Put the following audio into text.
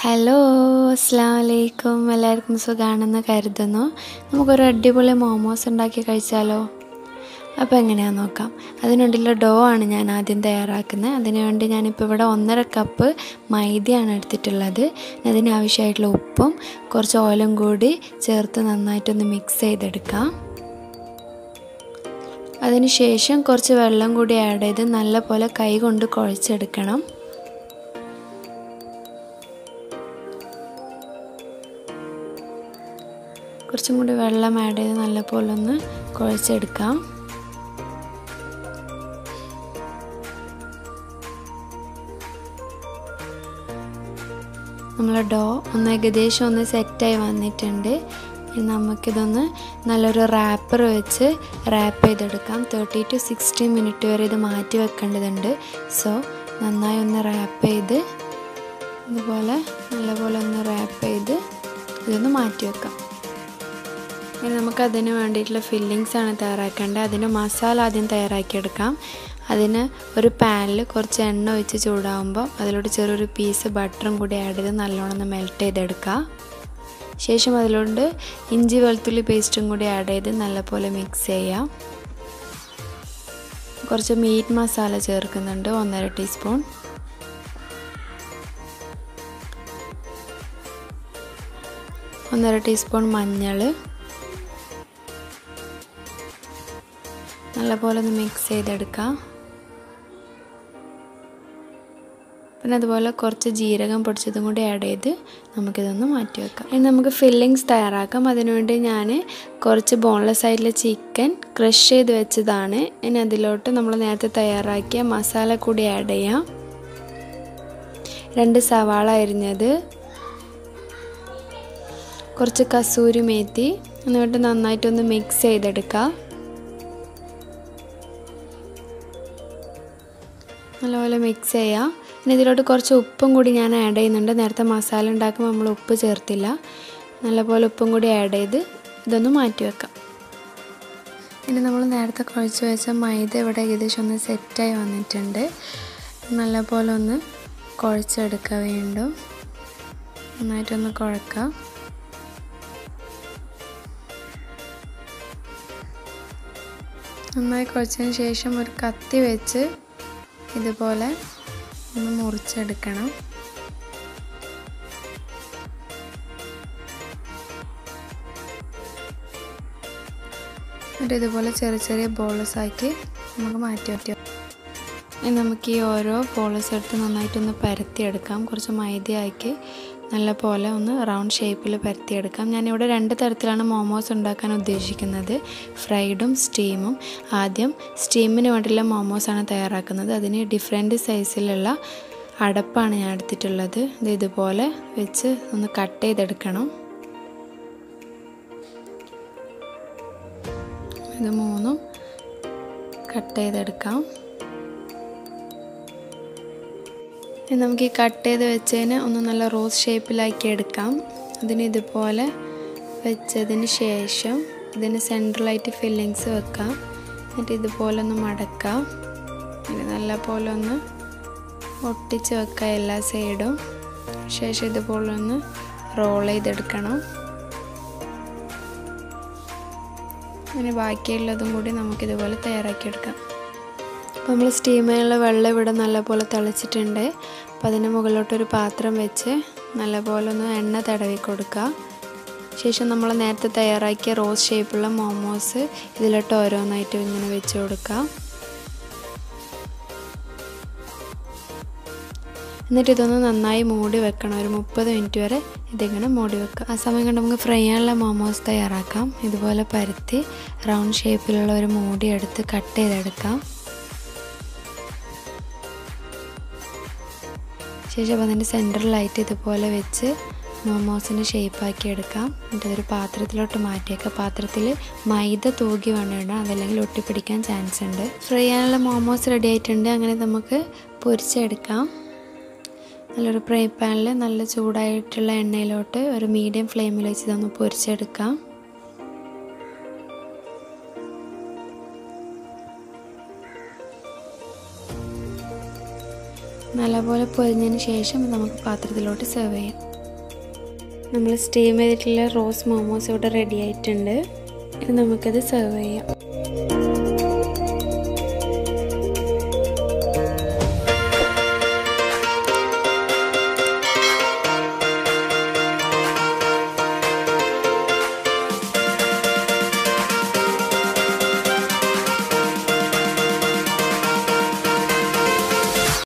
Hello അസ്സലാമലൈക്കും എല്ലാവർക്കും സുഖമാണെന്ന് കരുതുന്നു. നമുക്കൊരു അടിപൊളി മോമോസ് ഉണ്ടാക്കി കഴിച്ചാലോ? അപ്പോൾ എങ്ങനെയാണെന്ന് നോക്കാം. അതിനുവേണ്ടിയുള്ള ഡോ ആണ് ഞാൻ ആദ്യം തയ്യാറാക്കുന്നത്. അതിനുവേണ്ടി ഞാനിപ്പോൾ ഇവിടെ 1.5 കപ്പ് മൈദയാണ് എടുത്തിട്ടുള്ളത്. അതിനാവശ്യമായിട്ടുള്ള ഉപ്പും കുറച്ച് ഓയിലും കൂടി ചേർത്ത് നന്നായിട്ടൊന്ന് മിക്സ് ചെയ്തെടുക്കാം. അതിനുശേഷം കുറച്ച് വെള്ളം കൂടി ആഡ് ചെയ്ത് നല്ലപോലെ കൈ കൊണ്ട് കുഴച്ചെടുക്കണം. കുറച്ചും കൂടി വെള്ളം ആഡ് ചെയ്ത് നല്ലപോലെ ഒന്ന് കുഴച്ചെടുക്കാം. നമ്മളെ ഡോ ഏകദേശം ഒന്ന് സെറ്റായി വന്നിട്ടുണ്ട്. നമുക്കിതൊന്ന് നല്ലൊരു റാപ്പർ വെച്ച് റാപ്പ് ചെയ്തെടുക്കാം. 30 to 60 മിനിറ്റ് വരെ ഇത് മാറ്റി വെക്കേണ്ടതുണ്ട്. സോ നന്നായി ഒന്ന് റാപ്പ് ചെയ്ത് ഇതുപോലെ നല്ലപോലെ ഒന്ന് റാപ്പ് ചെയ്ത് ഇതൊന്ന് മാറ്റി വെക്കാം. ഇനി നമുക്കതിന് വേണ്ടിയിട്ടുള്ള ഫില്ലിങ്സ് ആണ് തയ്യാറാക്കേണ്ടത്. അതിന് മസാല ആദ്യം തയ്യാറാക്കിയെടുക്കാം. അതിന് ഒരു പാനിൽ കുറച്ച് എണ്ണ ഒഴിച്ച് ചൂടാകുമ്പോൾ അതിലോട്ട് ചെറിയൊരു പീസ് ബട്ടറും കൂടി ആഡ് ചെയ്ത് നല്ലോണം ഒന്ന് മെൽറ്റ് ചെയ്തെടുക്കുക. ശേഷം അതിലോട്ട് ഇഞ്ചി വെളുത്തുള്ളി പേസ്റ്റും കൂടി ആഡ് ചെയ്ത് നല്ലപോലെ മിക്സ് ചെയ്യാം. കുറച്ച് മീറ്റ് മസാല ചേർക്കുന്നുണ്ട്, 1.5 ടീസ്പൂൺ. മഞ്ഞൾ, നല്ലപോലെ ഒന്ന് മിക്സ് ചെയ്തെടുക്കാം. പിന്നെ അതുപോലെ കുറച്ച് ജീരകം പൊടിച്ചതും കൂടി ആഡ് ചെയ്ത് നമുക്കിതൊന്ന് മാറ്റി വെക്കാം. ഇനി നമുക്ക് ഫില്ലിങ്സ് തയ്യാറാക്കാം. അതിനുവേണ്ടി ഞാൻ കുറച്ച് ബോൺലെസ് ആയിട്ടുള്ള ചിക്കൻ ക്രഷ് ചെയ്ത് വെച്ചതാണ്. ഇനി അതിലോട്ട് നമ്മൾ നേരത്തെ തയ്യാറാക്കിയ മസാല കൂടി ആഡ് ചെയ്യാം. 2 സവാള അരിഞ്ഞത്, കുറച്ച് കസൂരി മേത്തി, എന്നിട്ട് നന്നായിട്ടൊന്ന് മിക്സ് ചെയ്തെടുക്കാം. നല്ലപോലെ മിക്സ് ചെയ്യാം. ഇനി ഇതിലോട്ട് കുറച്ച് ഉപ്പും കൂടി ഞാൻ ആഡ് ചെയ്യുന്നുണ്ട്. നേരത്തെ മസാല ഉണ്ടാക്കുമ്പോൾ നമ്മൾ ഉപ്പ് ചേർത്തില്ല. നല്ലപോലെ ഉപ്പും കൂടി ആഡ് ചെയ്ത് ഇതൊന്ന് മാറ്റി വെക്കാം. ഇനി നമ്മൾ നേരത്തെ കുഴച്ച് വെച്ച മൈദ ഇവിടെ ഏകദേശം ഒന്ന് സെറ്റായി വന്നിട്ടുണ്ട്. നല്ലപോലെ ഒന്ന് കുഴച്ചെടുക്കുക. വീണ്ടും നന്നായിട്ടൊന്ന് കുഴക്കാം. നന്നായി കുഴച്ചതിന് ശേഷം ഒരു കത്തി വെച്ച് ഇതുപോലെ ഒന്ന് മുറിച്ചെടുക്കണം. എന്നിട്ട് ഇതുപോലെ ചെറിയ ചെറിയ ബോൾസ് ആക്കി നമുക്ക് മാറ്റി വെക്കാം. ഇനി നമുക്ക് ഈ ഓരോ ബോൾസ് എടുത്ത് നന്നായിട്ടൊന്ന് പരത്തിയെടുക്കാം. കുറച്ച് മൈദയാക്കി നല്ലപോലെ ഒന്ന് റൗണ്ട് ഷേപ്പിൽ പരത്തിയെടുക്കാം. ഞാനിവിടെ 2 തരത്തിലാണ് മോമോസ് ഉണ്ടാക്കാൻ ഉദ്ദേശിക്കുന്നത്, ഫ്രൈഡും സ്റ്റീമും. ആദ്യം സ്റ്റീമിന് വേണ്ടിയുള്ള മോമോസാണ് തയ്യാറാക്കുന്നത്. അതിന് ഡിഫറെൻറ്റ് സൈസിലുള്ള അടപ്പാണ് ഞാൻ എടുത്തിട്ടുള്ളത്. ഇതുപോലെ വെച്ച് ഒന്ന് കട്ട് ചെയ്തെടുക്കണം. ഇത് 3 കട്ട് ചെയ്തെടുക്കാം. നമുക്ക് ഈ കട്ട് ചെയ്ത് വെച്ചതിന് ഒന്ന് നല്ല റോസ് ഷേപ്പിലാക്കി എടുക്കാം. അതിന് ഇതുപോലെ വെച്ചതിന് ശേഷം ഇതിന് സെൻട്രലായിട്ട് ഫില്ലിങ്സ് വെക്കാം. എന്നിട്ട് ഇതുപോലെ ഒന്ന് മടക്കാം. ഇനി നല്ലപോലെ ഒന്ന് ഒട്ടിച്ച് വെക്കാം എല്ലാ സൈഡും. ശേഷം ഇതുപോലെ ഒന്ന് റോൾ ചെയ്തെടുക്കണം. ഇനി ബാക്കിയുള്ളതും കൂടി നമുക്കിതുപോലെ തയ്യാറാക്കിയെടുക്കാം. അപ്പോൾ നമ്മൾ സ്റ്റീമിനുള്ള വെള്ളം ഇവിടെ നല്ലപോലെ തിളച്ചിട്ടുണ്ട്. അപ്പോൾ അതിന് മുകളിലോട്ടൊരു പാത്രം വെച്ച് നല്ലപോലെ ഒന്ന് എണ്ണ തടവി കൊടുക്കുക. ശേഷം നമ്മൾ നേരത്തെ തയ്യാറാക്കിയ റോസ് ഷേപ്പുള്ള മോമോസ് ഇതിലോട്ട് ഓരോന്നായിട്ട് ഇങ്ങനെ വെച്ച് കൊടുക്കുക. എന്നിട്ട് ഇതൊന്ന് നന്നായി മൂടി വെക്കണം. ഒരു 30 മിനിറ്റ് വരെ ഇതിങ്ങനെ മൂടി വെക്കുക. ആ സമയം കൊണ്ട് നമുക്ക് ഫ്രൈ ചെയ്യാനുള്ള മോമോസ് തയ്യാറാക്കാം. ഇതുപോലെ പരത്തി റൗണ്ട് ഷേപ്പിലുള്ള ഒരു മൂടി എടുത്ത് കട്ട് ചെയ്തെടുക്കാം. ശേഷം അതിൻ്റെ സെൻറ്ററിലായിട്ട് ഇതുപോലെ വെച്ച് മോമോസിന് ഷേപ്പാക്കി എടുക്കാം. എന്നിട്ട് ഒരു പാത്രത്തിലോട്ട് മാറ്റിയേക്കാം. പാത്രത്തിൽ മൈദ തൂകി വേണം ഇടാൻ, അതല്ലെങ്കിൽ ഒട്ടിപ്പിടിക്കാൻ ചാൻസ് ഉണ്ട്. ഫ്രൈ ചെയ്യാനുള്ള മോമോസ് റെഡി ആയിട്ടുണ്ട്. അങ്ങനെ നമുക്ക് പൊരിച്ചെടുക്കാം. നല്ലൊരു ഫ്രൈ പാനിൽ നല്ല ചൂടായിട്ടുള്ള എണ്ണയിലോട്ട് ഒരു മീഡിയം ഫ്ലെയിമിൽ വെച്ച് ഇതൊന്ന് പൊരിച്ചെടുക്കാം. നല്ലപോലെ പൊരിഞ്ഞതിന് ശേഷം നമുക്ക് പാത്രത്തിലോട്ട് സെർവ് ചെയ്യാം. നമ്മൾ സ്റ്റീം ചെയ്തിട്ടുള്ള റോസ് മോമോസ് ഇവിടെ റെഡി ആയിട്ടുണ്ട്. ഇനി നമുക്കത് സെർവ് ചെയ്യാം.